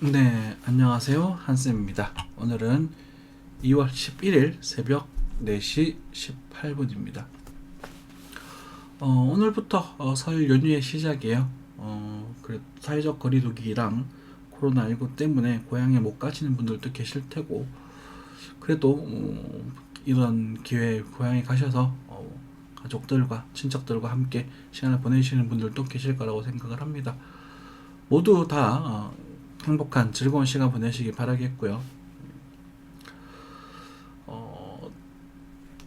네, 안녕하세요. 한쌤입니다. 오늘은 2월 11일 새벽 4시 18분입니다. 오늘부터 설 연휴의 시작이에요. 사회적 거리두기랑 코로나19 때문에 고향에 못 가시는 분들도 계실 테고, 그래도 이런 기회에 고향에 가셔서 가족들과 친척들과 함께 시간을 보내시는 분들도 계실 거라고 생각을 합니다. 모두 다 행복한 즐거운 시간 보내시기 바라겠고요. 어,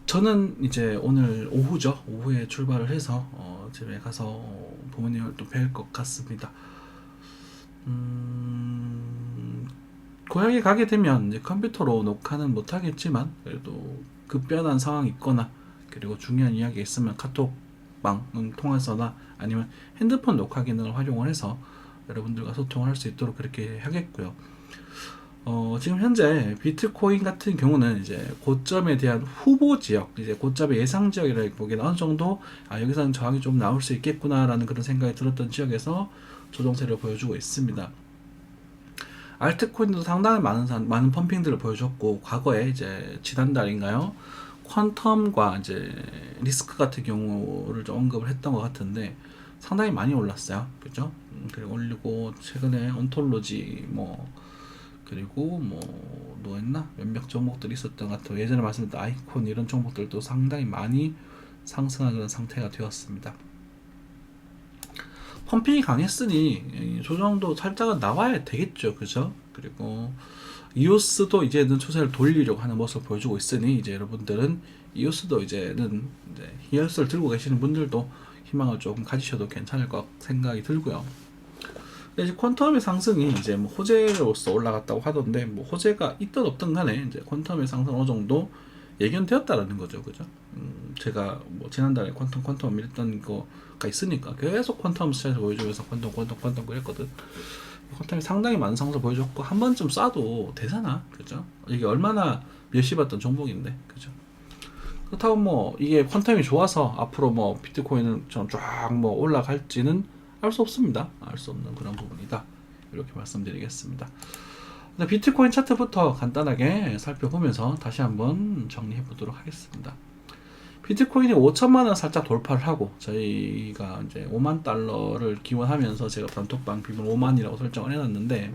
저는 이제 오늘 오후죠. 오후에 출발을 해서 집에 가서 부모님을 또 뵐 것 같습니다. 고향에 가게 되면 이제 컴퓨터로 녹화는 못 하겠지만 그래도 급변한 상황이 있거나 그리고 중요한 이야기 있으면 카톡방 통화서나 아니면 핸드폰 녹화 기능을 활용을 해서 여러분들과 소통을 할 수 있도록 그렇게 하겠고요. 지금 현재 비트코인 같은 경우는 이제 고점에 대한 후보 지역, 이제 고점의 예상 지역이라고 보기에는 어느 정도 여기서는 저항이 좀 나올 수 있겠구나라는 그런 생각이 들었던 지역에서 조정세를 보여주고 있습니다. 알트코인도 상당히 많은 펌핑들을 보여줬고 과거에 이제 지난달인가요? 퀀텀과 이제 리스크 같은 경우를 좀 언급을 했던 것 같은데 상당히 많이 올랐어요. 그죠? 그리고 올리고 최근에 온톨로지 그리고 뭐했나 몇몇 종목들이 있었던 것 같아요. 예전에 말씀드렸던 아이콘 이런 종목들도 상당히 많이 상승하는 상태가 되었습니다. 펌핑이 강했으니 조정도 살짝은 나와야 되겠죠. 그죠? 그리고 이오스도 이제는 추세를 돌리려고 하는 모습을 보여주고 있으니 이제 여러분들은 이오스도 이제는 이제 이오스를 들고 계시는 분들도 희망을 조금 가지셔도 괜찮을 것 생각이 들고요. 근데 이제 퀀텀의 상승이 이제 뭐 호재로서 올라갔다고 하던데 뭐 호재가 있든 없든 간에 이제 퀀텀의 상승 어느 정도 예견되었다라는 거죠, 그죠? 제가 뭐 지난달에 퀀텀 밀었던 거가 있으니까 계속 퀀텀 스차에서 보여주면서 퀀텀 그랬거든. 퀀텀이 상당히 많은 상승 보여줬고 한 번쯤 쏴도 되잖아, 그죠? 이게 얼마나 멸시받던 종목인데, 그죠? 그렇다고 뭐 이게 퀀텀이 좋아서 앞으로 뭐 비트코인은 쫙뭐 올라갈지는 알 수 없습니다. 알 수 없는 그런 부분이다. 이렇게 말씀드리겠습니다. 비트코인 차트부터 간단하게 살펴보면서 다시 한번 정리해 보도록 하겠습니다. 비트코인이 5천만 원 살짝 돌파를 하고 저희가 이제 5만 달러를 기원하면서 제가 단톡방 비번 5만이라고 설정을 해놨는데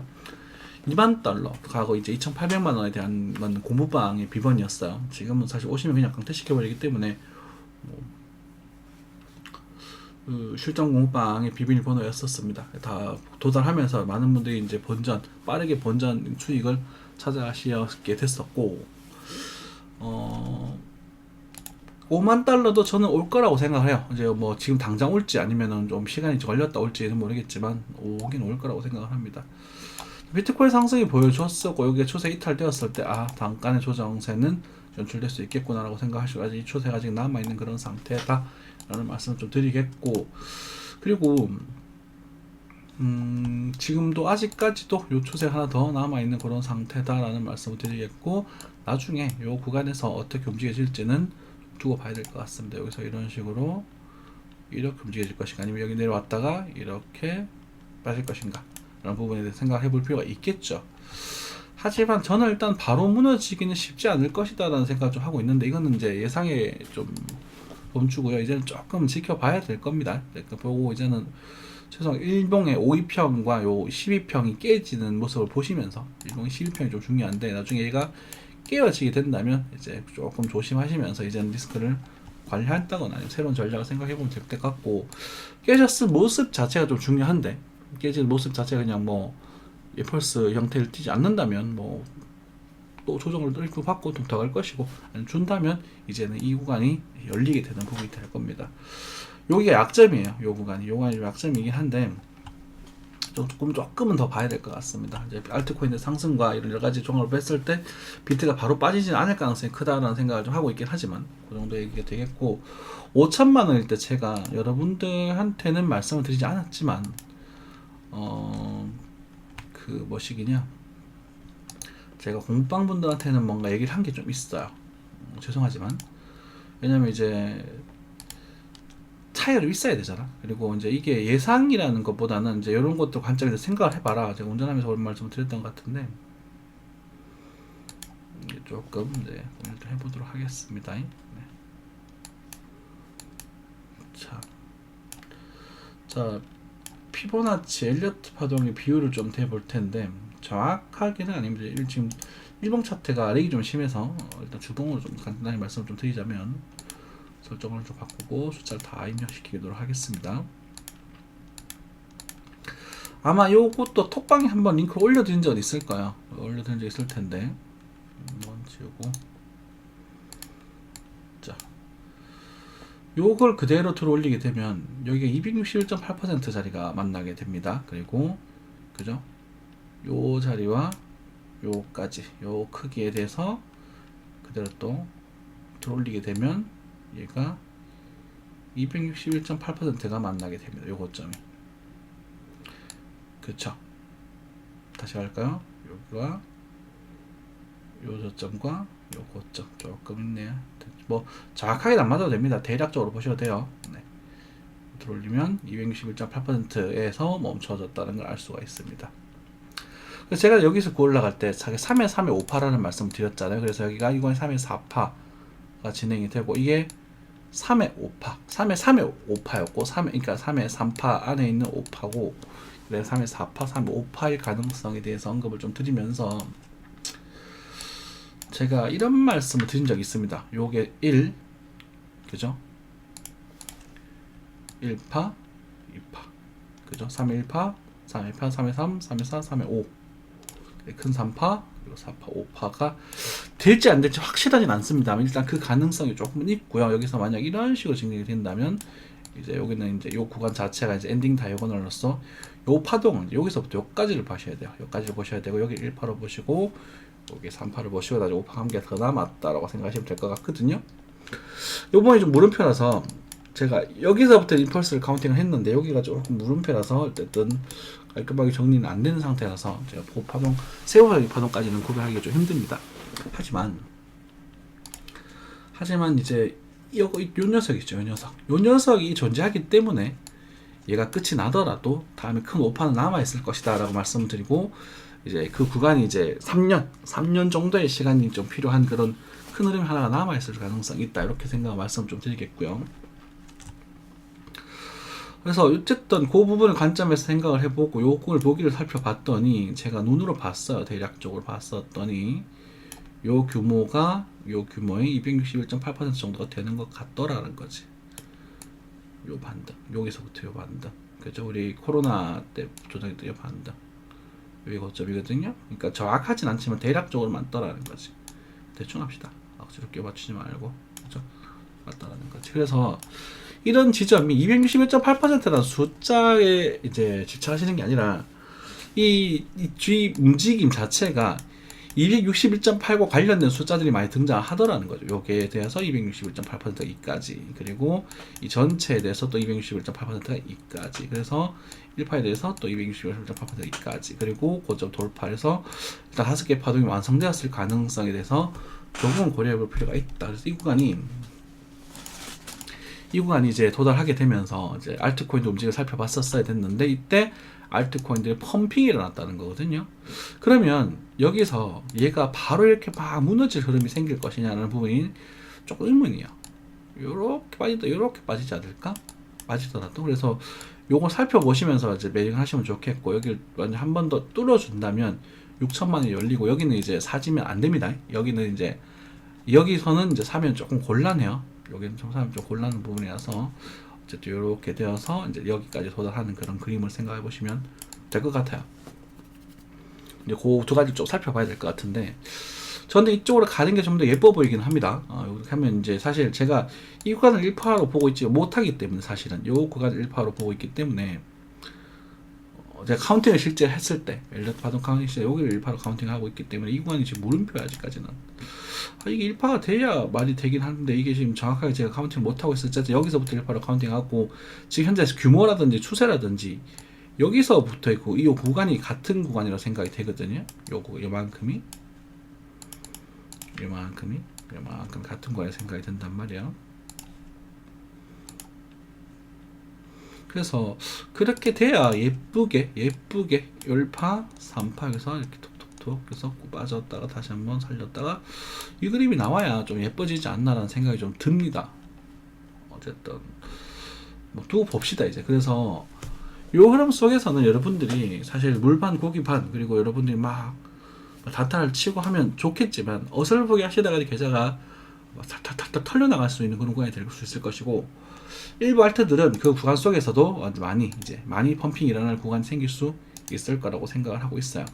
2만 달러 과거 이제 2,800만 원에 대한 고무방의 비번이었어요. 지금은 사실 오시면 그냥 강퇴시켜버리기 때문에 실전 공부방의 비밀번호였었습니다. 다 도달하면서 많은 분들이 이제 빠르게 본전 수익을 찾아가시게 됐었고, 5만 달러도 저는 올 거라고 생각을 해요. 이제 뭐 지금 당장 올지 아니면은 좀 시간이 걸렸다 올지는 모르겠지만, 오긴 올 거라고 생각을 합니다. 비트코인 상승이 보여줬었고, 여기에 추세 이탈되었을 때, 단간의 조정세는 연출될 수 있겠구나라고 생각하시고, 아직 이 추세가 아직 남아있는 그런 상태다. 라는 말씀을 좀 드리겠고, 그리고 지금도 아직까지도 요 추세 하나 더 남아있는 그런 상태다라는 말씀을 드리겠고, 나중에 요 구간에서 어떻게 움직여질지는 두고 봐야 될 것 같습니다. 여기서 이런 식으로 이렇게 움직여질 것인가 아니면 여기 내려왔다가 이렇게 빠질 것인가 라는 부분에 대해 생각해 볼 필요가 있겠죠. 하지만 저는 일단 바로 무너지기는 쉽지 않을 것이다 라는 생각을 좀 하고 있는데, 이거는 이제 예상에 좀 멈추고요. 이제는 조금 지켜봐야 될 겁니다. 그러니까 보고 이제는 최소 일봉의 5위평과 요 12평이 깨지는 모습을 보시면서, 일봉의 12평이 좀 중요한데 나중에 얘가 깨어지게 된다면 이제 조금 조심하시면서 이제는 리스크를 관리한다거나 아니면 새로운 전략을 생각해보면 될 것 같고, 깨졌을 모습 자체가 좀 중요한데 깨진 모습 자체가 그냥 뭐 펄스 형태를 띠지 않는다면 또 조정을 일부 받고 더 갈 것이고, 준다면 이제는 이 구간이 열리게 되는 부분이 될 겁니다. 여기가 약점이에요. 이 구간이 약점이긴 한데 조금은 더 봐야 될 것 같습니다. 이제 알트코인의 상승과 이런 여러 가지 종합을 뺐을 때 비트가 바로 빠지진 않을 가능성이 크다라는 생각을 좀 하고 있긴 하지만 그 정도 얘기가 되겠고, 5천만 원일 때 제가 여러분들한테는 말씀을 드리지 않았지만 그 뭐시기냐, 제가 공빵분들한테는 뭔가 얘기를 한 게 좀 있어요. 죄송하지만. 왜냐면 이제 차이가 좀 있어야 되잖아. 그리고 이제 이게 예상이라는 것보다는 이제 이런 것도 관점에서 생각을 해봐라. 제가 운전하면서 오랜 말씀 드렸던 것 같은데 이게 조금 네, 오늘 좀 해보도록 하겠습니다. 네. 자, 피보나치 엘리어트 파동의 비율을 좀 대볼 텐데 정확하게는 아닙니다. 지금 일봉 차트가 렉이 좀 심해서 일단 주동으로 좀 간단히 말씀을 좀 드리자면 설정을 좀 바꾸고 숫자를 다 입력시키도록 하겠습니다. 아마 요것도 톡방에 한번 링크 올려드린 적 있을 거예요. 올려드린 적 있을 텐데 한번 지우고 자 요걸 그대로 들어 올리게 되면 여기가 261.8% 자리가 만나게 됩니다. 그리고 그죠? 요 자리와 요까지 요 크기에 대해서 그대로 또 들어 올리게 되면 얘가 261.8%가 만나게 됩니다. 요 고점이. 그쵸? 다시 할까요? 여기가 요 저점과 요 고점 조금 있네요. 뭐 정확하게 안 맞아도 됩니다. 대략적으로 보셔도 돼요. 네. 들어올리면 261.8%에서 멈춰졌다는 걸 알 수가 있습니다. 그래서 제가 여기서 올라갈 때 3에 3에 5파라는 말씀을 드렸잖아요. 그래서 여기가 이건 3에 4파가 진행이 되고 이게 3에 5파, 3에 3에 5파였고 3에 3파 안에 있는 5파고 그래서 3에 4파, 3에 5파의 가능성에 대해서 언급을 좀 드리면서 제가 이런 말씀을 드린 적이 있습니다. 요게 1, 그죠? 1파, 2파, 그죠? 3에 1파, 3에 1파, 3에 3, 3에 4, 3에 5. 큰 3파, 그리고 4파, 5파가 될지 안 될지 확실하진 않습니다만 일단 그 가능성이 조금은 있고요. 여기서 만약 이런 식으로 진행이 된다면 이제 여기는 이제 요 구간 자체가 이제 엔딩 다이어고널로서 요 파동은 여기서부터 여기까지를 보셔야 돼요. 여기까지를 보셔야 되고 여기 1파로 보시고 여기 3파를 보시고 나중에 5파 한 개 더 남았다라고 생각하시면 될 것 같거든요. 요번에 좀 물음표라서 제가 여기서부터 임펄스를 카운팅을 했는데 여기가 조금 물음표라서 어쨌든 깔끔하게 정리는 안 되는 상태라서 제가 파동, 세월의 파동까지는 구별하기가 좀 힘듭니다. 하지만 이제 요 녀석 있죠. 요 녀석이 존재하기 때문에 얘가 끝이 나더라도 다음에 큰 오파는 남아있을 것이다 라고 말씀을 드리고 이제 그 구간이 이제 3년 정도의 시간이 좀 필요한 그런 큰 흐름 하나가 남아있을 가능성이 있다 이렇게 생각 말씀 좀 드리겠고요. 그래서 어쨌든 그 부분을 관점에서 생각을 해보고 요걸 보기를 살펴봤더니 제가 눈으로 봤어요. 대략적으로 봤었더니 요 규모가 요 규모의 261.8% 정도가 되는 것 같더라는 거지. 요 반등, 여기서부터 요 반등, 그죠? 우리 코로나 때 조정했던 요 반등, 여기 고점이거든요. 그러니까 정확하진 않지만 대략적으로 맞더라는 거지. 대충 합시다. 억지로 껴 맞추지 말고, 그죠? 맞다라는 거지. 그래서 이런 지점이 261.8%라는 숫자에 이제 집착하시는 게 아니라 이 G 움직임 자체가 261.8과 관련된 숫자들이 많이 등장하더라는 거죠. 여기에 대해서 261.8%가 이까지, 그리고 이 전체에 대해서 또 261.8%가 이까지, 그래서 1파에 대해서 또 261.8%가 이까지, 그리고 고점 돌파해서 일단 5개 파동이 완성되었을 가능성에 대해서 조금 고려해 볼 필요가 있다. 그래서 이 구간이 이제 도달하게 되면서 이제 알트코인도 움직임을 살펴봤었어야 됐는데 이때 알트코인들의 펌핑이 일어났다는 거거든요. 그러면 여기서 얘가 바로 이렇게 막 무너질 흐름이 생길 것이냐는 부분이 조금 의문이에요. 요렇게 빠지다 요렇게 빠지지 않을까? 빠지더라도. 그래서 요거 살펴보시면서 이제 매딩 하시면 좋겠고, 여기를 완전 한 번 더 뚫어준다면 6천만이 열리고, 여기는 이제 사지면 안 됩니다. 여기는 이제 여기서는 이제 사면 조금 곤란해요. 여기는 좀 사면 좀 곤란한 부분이라서 어쨌든 이렇게 되어서 이제 여기까지 도달하는 그런 그림을 생각해 보시면 될 것 같아요. 이제 그 두 가지 좀 살펴봐야 될 것 같은데, 저는 이쪽으로 가는 게 좀 더 예뻐 보이긴 합니다. 이렇게 하면 이제 사실 제가 이 구간을 1파로 보고 있지 못하기 때문에, 사실은 이 구간을 1파로 보고 있기 때문에 제가 카운팅을 실제 했을 때 엘리어트 파동 카운팅 시에 여기를 1파로 카운팅하고 있기 때문에 이 구간이 지금 물음표야 아직까지는. 이게 1파가 돼야 말이 되긴 하는데 이게 지금 정확하게 제가 카운팅을 못하고 있을 때 여기서부터 1파로 카운팅하고 지금 현재 규모라든지 추세라든지 여기서부터 있고 이 구간이 같은 구간이라고 생각이 되거든요. 요만큼 같은 거에 생각이 든단 말이야. 그래서 그렇게 돼야 예쁘게 열파 3파에서 이렇게 톡톡톡 해서 빠졌다가 다시 한번 살렸다가 이 그림이 나와야 좀 예뻐지지 않나라는 생각이 좀 듭니다. 어쨌든 뭐 두고 봅시다 이제. 그래서 요 흐름 속에서는 여러분들이 사실 물반 고기반 그리고 여러분들이 막 단타를 치고 하면 좋겠지만 어설프게 하시다가 계좌가 탈탈탈탈 털려나갈 수 있는 그런 구간이 될 수 있을 것이고, 일부 알트들은 그 구간 속에서도 많이 펌핑이 일어날 구간이 생길 수 있을 거라고 생각을 하고 있어요.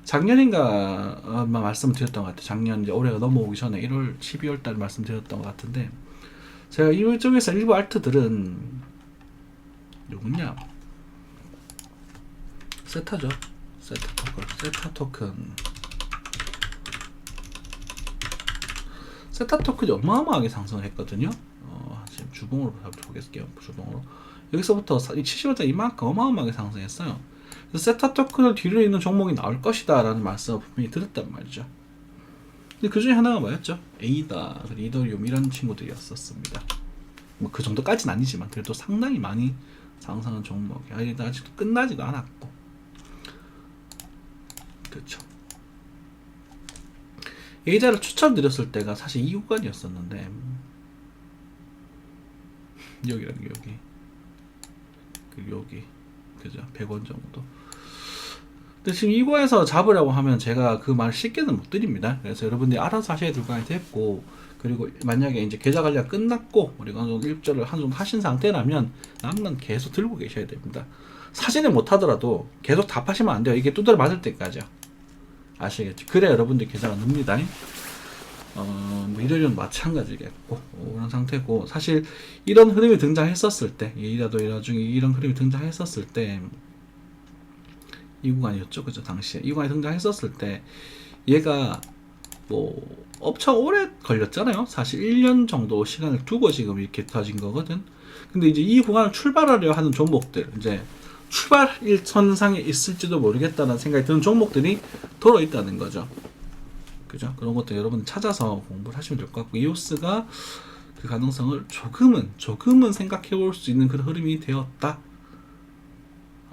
작년인가 말씀을 드렸던 것 같아요. 작년 이제 올해가 넘어오기 전에 1월, 12월 달 말씀드렸던 것 같은데, 제가 이쪽에서 일부 알트들은 누구냐? 세타죠. 세타 토큰. 세타 토큰이 어마어마하게 상승했거든요. 지금 주봉으로 보겠습니다. 주봉으로 여기서부터 70원대 이만큼 어마어마하게 상승했어요. 그래서 세타 토큰을 뒤로 있는 종목이 나올 것이다 라는 말씀을 분명히 드렸단 말이죠. 근데 그 중에 하나가 뭐였죠? 에이다, 이더리움 이런 친구들이었었습니다. 뭐 그 정도까지는 아니지만 그래도 상당히 많이 상승한 종목이 아직도 끝나지도 않았고, 그렇죠. 에이다를 추천드렸을 때가 사실 이 구간이었었는데, 여기랑 여기 그리고 여기 그죠, 100원 정도. 근데 지금 이 구간에서 잡으려고 하면 제가 그 말을 쉽게는 못 드립니다. 그래서 여러분들이 알아서 하셔야 될 구간이 됐고, 그리고 만약에 이제 계좌 관리가 끝났고 우리가 어느 정도 일조를 한 정도 하신 상태라면 남는 계속 들고 계셔야 됩니다. 사진을 못 하더라도 계속 다 파시면 안 돼요. 이게 두드려 맞을 때까지요. 아시겠죠? 그래야 여러분들 계좌가 늡니다. 뭐 이더리움 마찬가지겠고 그런 상태고, 사실 이런 흐름이 등장했었을 때, 이라도 나중에 이런 흐름이 등장했었을 때 이 구간이었죠, 그죠? 당시에 이 구간이 등장했었을 때 얘가 뭐 엄청 오래 걸렸잖아요. 사실 1년 정도 시간을 두고 지금 이렇게 터진 거거든. 근데 이제 이 구간을 출발하려 하는 종목들, 이제 출발 일선상에 있을지도 모르겠다는 생각이 드는 종목들이 들어 있다는 거죠. 그죠? 그런 것도 여러분 찾아서 공부를 하시면 될 것 같고, 이오스가 그 가능성을 조금은 생각해 볼 수 있는 그런 흐름이 되었다,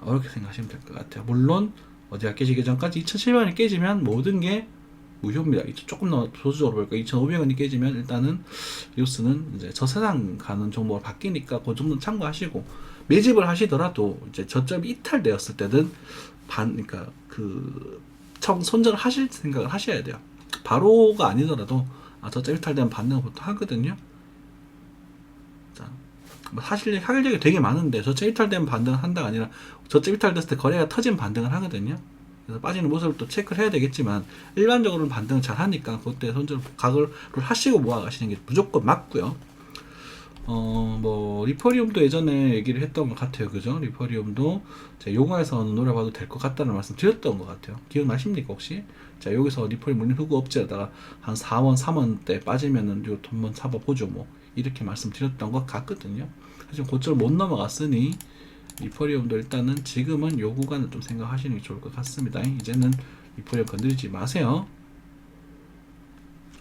이렇게 생각하시면 될 것 같아요. 물론 어디가 깨지기 전까지 2,700원이 깨지면 모든 게 무효입니다. 조금 더 소수적으로 볼까 2,500원이 깨지면 일단은 이오스는 이제 저세상 가는 종목으로 바뀌니까 그 정도는 참고하시고, 매집을 하시더라도 이제 저점이 이탈되었을 때는 그러니까 손절을 하실 생각을 하셔야 돼요. 바로가 아니더라도 저점 이탈되면 반등을 보통 하거든요. 자, 사실 할 얘기 되게 많은데 저점 이탈되면 반등을 한다가 아니라 저점 이탈됐을 때 거래가 터진 반등을 하거든요. 그래서 빠지는 모습을 또 체크를 해야 되겠지만 일반적으로는 반등을 잘 하니까 그때 손절 각오를 하시고 모아가시는 게 무조건 맞고요. 뭐 리퍼리움도 예전에 얘기를 했던 것 같아요, 그죠? 리퍼리움도 제가 요가에서는 노려봐도 될 것 같다는 말씀 드렸던 것 같아요. 기억나십니까 혹시? 자, 여기서 리퍼리움 물린 후구 업체에다가 한 4원 3원대 빠지면은 요 한번 잡아보죠, 뭐 이렇게 말씀드렸던 것 같거든요. 하지만 고점을 못 넘어갔으니 리퍼리움도 일단은 지금은 요 구간을 좀 생각하시는 게 좋을 것 같습니다. 이제는 리퍼리움 건드리지 마세요.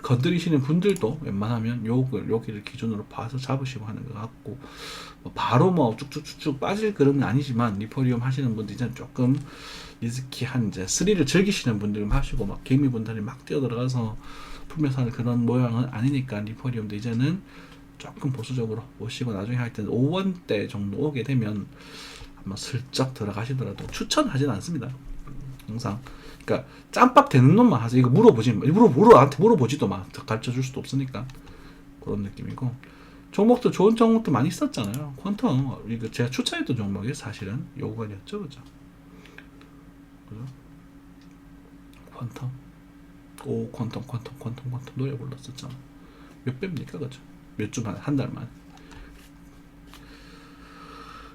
건드리시는 분들도 웬만하면 여기를 기준으로 봐서 잡으시고 하는 것 같고, 바로 뭐 쭉쭉쭉쭉 빠질 그림은 아니지만 리퍼리움 하시는 분들 이제는 조금 리스키한 이제 스릴을 즐기시는 분들은 하시고, 막 개미분들이 막 뛰어들어가서 풀면서 하는 그런 모양은 아니니까 리퍼리움도 이제는 조금 보수적으로 보시고, 나중에 할 때는 5원대 정도 오게 되면 한번 슬쩍 들어가시더라도 추천하진 않습니다. 항상 그러니까 짬밥 되는 놈만 하세요. 이거 나한테 물어보지도 마. 가르쳐 줄 수도 없으니까 그런 느낌이고, 종목도 좋은 종목도 많이 있었잖아요. 퀀텀 이거 제가 추천했던 종목이 사실은 요거였죠, 그죠? 퀀텀 퀀텀 노래 불렀었잖아. 몇 배입니까, 그죠? 몇 주 만에, 한 달 만에.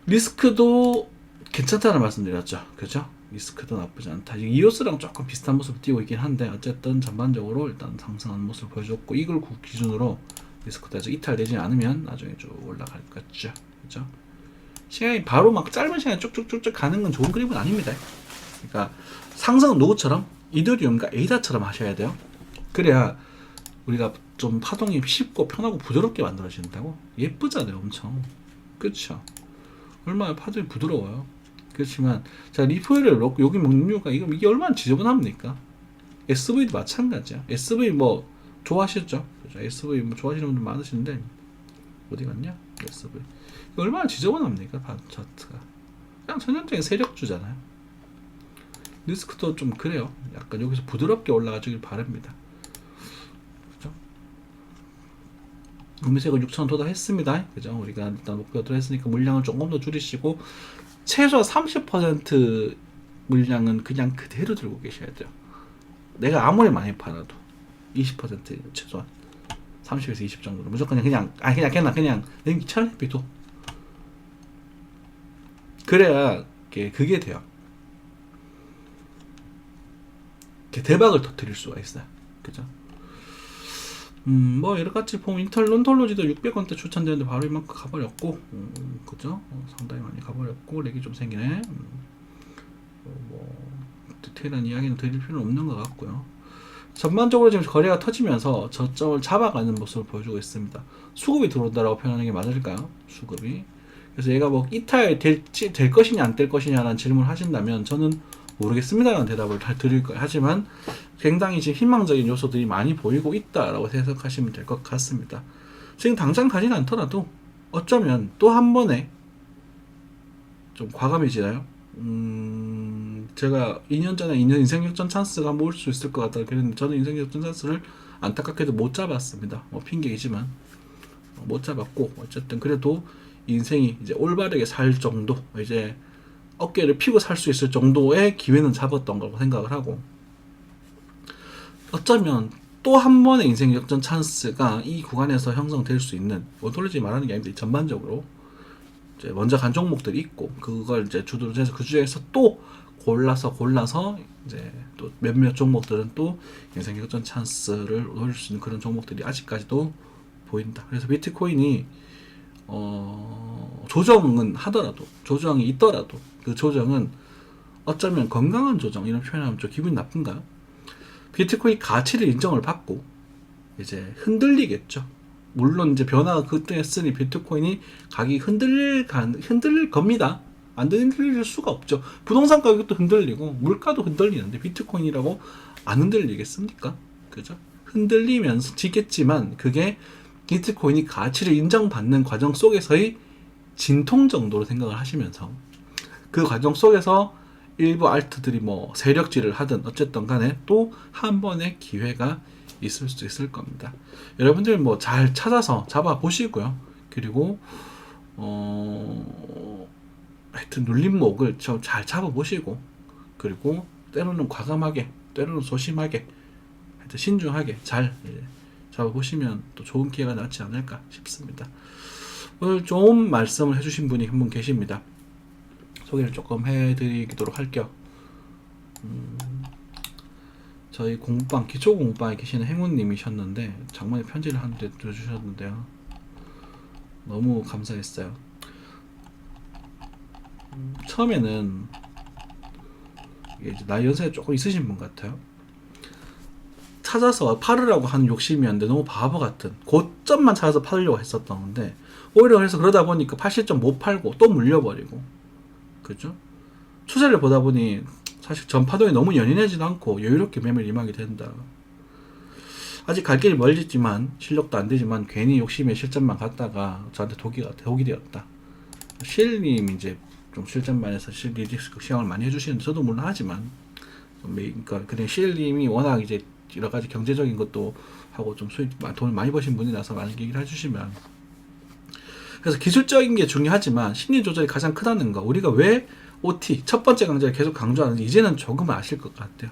리스크도 괜찮다는 말씀드렸죠, 그죠? 리스크도 나쁘지 않다. 이오스랑 조금 비슷한 모습을 띄고 있긴 한데 어쨌든 전반적으로 일단 상승하는 모습을 보여줬고, 이걸 기준으로 리스크도 아직 이탈되지 않으면 나중에 쭉 올라갈 거죠, 그죠? 시간이 바로 막 짧은 시간에 쭉쭉쭉쭉 가는 건 좋은 그림은 아닙니다. 그러니까 상승은 누구처럼? 이더리움과 에이다처럼 하셔야 돼요. 그래야 우리가 좀 파동이 쉽고 편하고 부드럽게 만들어진다고. 예쁘잖아요, 엄청. 그쵸? 얼마나 파들이 부드러워요. 그렇지만 자 리프를 넣고 여기 먹는 이유가 이게 얼마나 지저분합니까? SV도 마찬가지야. SV 뭐 좋아하시죠? 그죠? SV 뭐 좋아하시는 분들 많으신데 어디 갔냐? SV 이거 얼마나 지저분합니까? 차트가 그냥 전형적인 세력주잖아요. 리스크도 좀 그래요. 약간 여기서 부드럽게 올라가주길 바랍니다. 그죠? 음색은 6,000원 도달했습니다. 그죠? 우리가 일단 목표 도달했으니까 물량을 조금 더 줄이시고 최소 30% 물량은 그냥 그대로 들고 계셔야 돼요. 내가 아무리 많이 팔아도 20% 최소한 30에서 20 정도로 무조건 그냥 냉기 천리비도 그래야 그게 돼요. 대박을 터뜨릴 수가 있어요. 그죠? 뭐 여러가지 보면 론톨로지도 600원대 추천되는데 바로 이만큼 가버렸고 그죠? 상당히 많이 가버렸고 렉이 좀 생기네. 뭐 디테일한 이야기는 드릴 필요는 없는 것 같고요. 전반적으로 지금 거래가 터지면서 저점을 잡아가는 모습을 보여주고 있습니다. 수급이 들어온다라고 표현하는 게 맞을까요? 수급이. 그래서 얘가 뭐 이탈 될 것이냐 안 될 것이냐라는 질문을 하신다면 저는 모르겠습니다라는 대답을 드릴 거예요. 하지만 굉장히 지금 희망적인 요소들이 많이 보이고 있다라고 해석하시면 될 것 같습니다. 지금 당장 가진 않더라도 어쩌면 또 한 번에 좀 과감해지나요? 제가 2년 전에 인생 역전 찬스가 한번 올 수 있을 것 같다 그랬는데 저는 인생 역전 찬스를 안타깝게도 못 잡았습니다. 핑계이지만 못 잡았고 어쨌든 그래도 인생이 이제 올바르게 살 정도 이제 어깨를 피고 살 수 있을 정도의 기회는 잡았던 거라고 생각을 하고 어쩌면 또 한 번의 인생 역전 찬스가 이 구간에서 형성될 수 있는 원톨로지 말하는 게 아닙니다. 전반적으로 이제 먼저 간 종목들이 있고 그걸 이제 주도로 해서 그 중에서 또 골라서 이제 또 몇몇 종목들은 또 인생 역전 찬스를 노릴 수 있는 그런 종목들이 아직까지도 보인다. 그래서 비트코인이 조정은 하더라도 조정이 있더라도 그 조정은 어쩌면 건강한 조정 이런 표현하면 좀 기분이 나쁜가요? 비트코인 가치를 인정을 받고 이제 흔들리겠죠. 물론 이제 변화가 그때 했으니 비트코인이 가격이 흔들릴 겁니다. 안 흔들릴 수가 없죠. 부동산 가격도 흔들리고 물가도 흔들리는데 비트코인이라고 안 흔들리겠습니까? 그죠? 흔들리면서 지겠지만 그게 비트코인이 가치를 인정받는 과정 속에서의 진통 정도로 생각을 하시면서 그 과정 속에서 일부 알트들이 뭐 세력질을 하든 어쨌든 간에 또 한 번의 기회가 있을 수 있을 겁니다. 여러분들 뭐 잘 찾아서 잡아 보시고요. 그리고 하여튼 눌림목을 잘 잡아 보시고 그리고 때로는 과감하게 때로는 소심하게 하여튼 신중하게 잘 잡아 보시면 또 좋은 기회가 낫지 않을까 싶습니다. 오늘 좋은 말씀을 해주신 분이 한 분 계십니다. 소개를 조금 해드리도록 할게요. 저희 공부방 기초 공부방에 계시는 행운님이셨는데 장문의 편지를 한 대 들어주셨는데요. 너무 감사했어요. 처음에는 이게 이제 나이 연세가 조금 있으신 분 같아요. 찾아서 팔으라고 하는 욕심이었는데 너무 바보 같은 고점만 찾아서 팔려고 했었던 건데 오히려 그래서 그러다 보니까 80점 못 팔고 또 물려버리고 그죠? 추세를 보다 보니 사실 전파동이 너무 연연하지도 않고 여유롭게 매매를 임하게 된다. 아직 갈 길이 멀지만 실력도 안 되지만 괜히 욕심에 실전만 갔다가 저한테 독이 되었다. 실님 이제 좀 실전반에서 리디스크 시험을 많이 해주시는데 저도 물론 하지만 그러니까 그냥 실님이 워낙 이제 여러 가지 경제적인 것도 하고 좀 돈을 많이 버신 분이라서 많은 얘기를 해주시면 그래서 기술적인 게 중요하지만 심리 조절이 가장 크다는 거 우리가 왜 OT 첫 번째 강좌를 계속 강조하는지 이제는 조금 아실 것 같아요.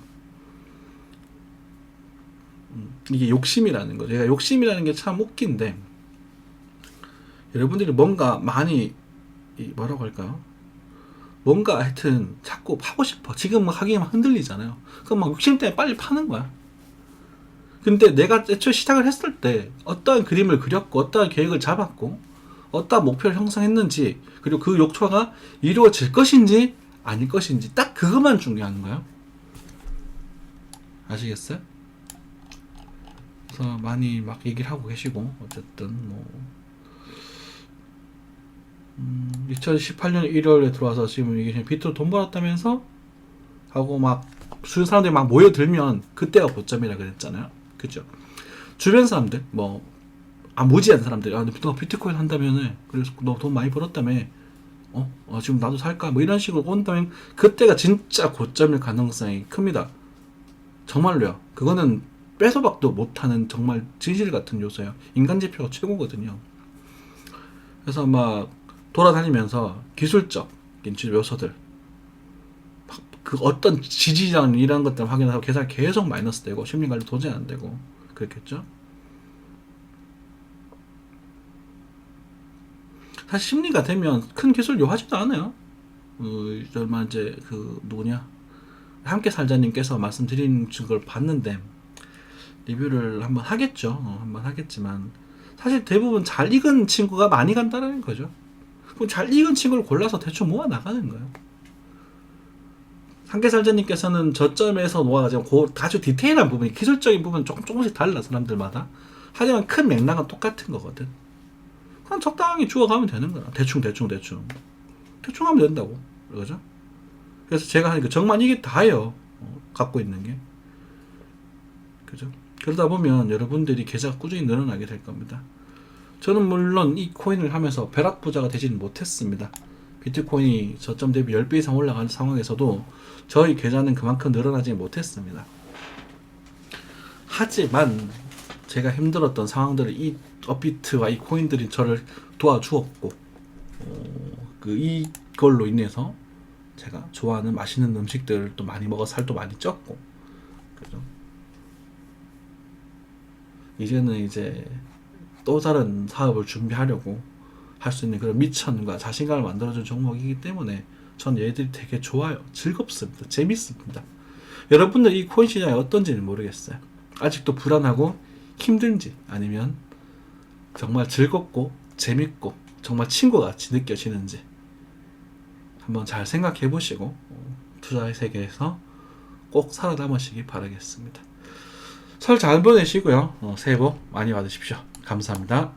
이게 욕심이라는 거죠. 제가 욕심이라는 게 참 웃긴데 여러분들이 뭔가 많이 뭐라고 할까요? 뭔가 하여튼 자꾸 파고 싶어. 지금 막 하기에 막 흔들리잖아요. 그럼 막 욕심 때문에 빨리 파는 거야. 근데 내가 애초에 시작을 했을 때 어떠한 그림을 그렸고 어떠한 계획을 잡았고 어떠한 목표를 형성했는지 그리고 그 욕처가 이루어질 것인지 아닐 것인지 딱 그것만 중요한 거예요. 아시겠어요? 그래서 많이 막 얘기를 하고 계시고 어쨌든 뭐 2018년 1월에 들어와서 지금 이게 비트로 돈 벌었다면서 하고 막 주변 사람들이 막 모여들면 그때가 고점이라 그랬잖아요. 그죠? 주변 사람들 뭐 무지한 사람들 너 비트코인 한다면은 그래서 너 돈 많이 벌었다며 지금 나도 살까 뭐 이런 식으로 온다면 그때가 진짜 고점일 가능성이 큽니다. 정말로요. 그거는 빼서박도 못하는 정말 진실 같은 요소예요. 인간 지표가 최고거든요. 그래서 막 돌아다니면서 기술적 요소들 그 어떤 지지장 이런 것들 확인하고 계산 계속 마이너스 되고 심리 관리 도저히 안 되고 그렇겠죠. 사실 심리가 되면 큰 기술 요하지도 않아요. 얼마 이제 그 누구냐 함께 살자님께서 말씀드린 걸 봤는데 리뷰를 한번 하겠죠. 한번 하겠지만 사실 대부분 잘 익은 친구가 많이 간다는 거죠. 그럼 잘 익은 친구를 골라서 대충 모아 나가는 거예요. 함께 살자님께서는 저점에서 모아가지고 아주 디테일한 부분이 기술적인 부분 조금씩 달라 사람들마다. 하지만 큰 맥락은 똑같은 거거든. 그냥 적당히 주워가면 되는 거야. 대충 하면 된다고. 그죠? 그래서 제가 하니까 정말 이게 다예요. 갖고 있는 게. 그죠? 그러다 보면 여러분들이 계좌가 꾸준히 늘어나게 될 겁니다. 저는 물론 이 코인을 하면서 벼락부자가 되지는 못했습니다. 비트코인이 저점 대비 10배 이상 올라가는 상황에서도 저희 계좌는 그만큼 늘어나지 못했습니다. 하지만 제가 힘들었던 상황들을 이 업비트와 이 코인들이 저를 도와주었고 이걸로 인해서 제가 좋아하는 맛있는 음식들을 또 많이 먹어 살도 많이 쪘고 그죠? 이제는 이제 또 다른 사업을 준비하려고 할 수 있는 그런 미천과 자신감을 만들어준 종목이기 때문에 전 얘들이 되게 좋아요. 즐겁습니다. 재밌습니다. 여러분들 이 코인 시장이 어떤지는 모르겠어요. 아직도 불안하고 힘든지 아니면 정말 즐겁고 재밌고 정말 친구같이 느껴지는지 한번 잘 생각해 보시고 투자의 세계에서 꼭 살아남으시기 바라겠습니다. 설 잘 보내시고요. 새해 복 많이 받으십시오. 감사합니다.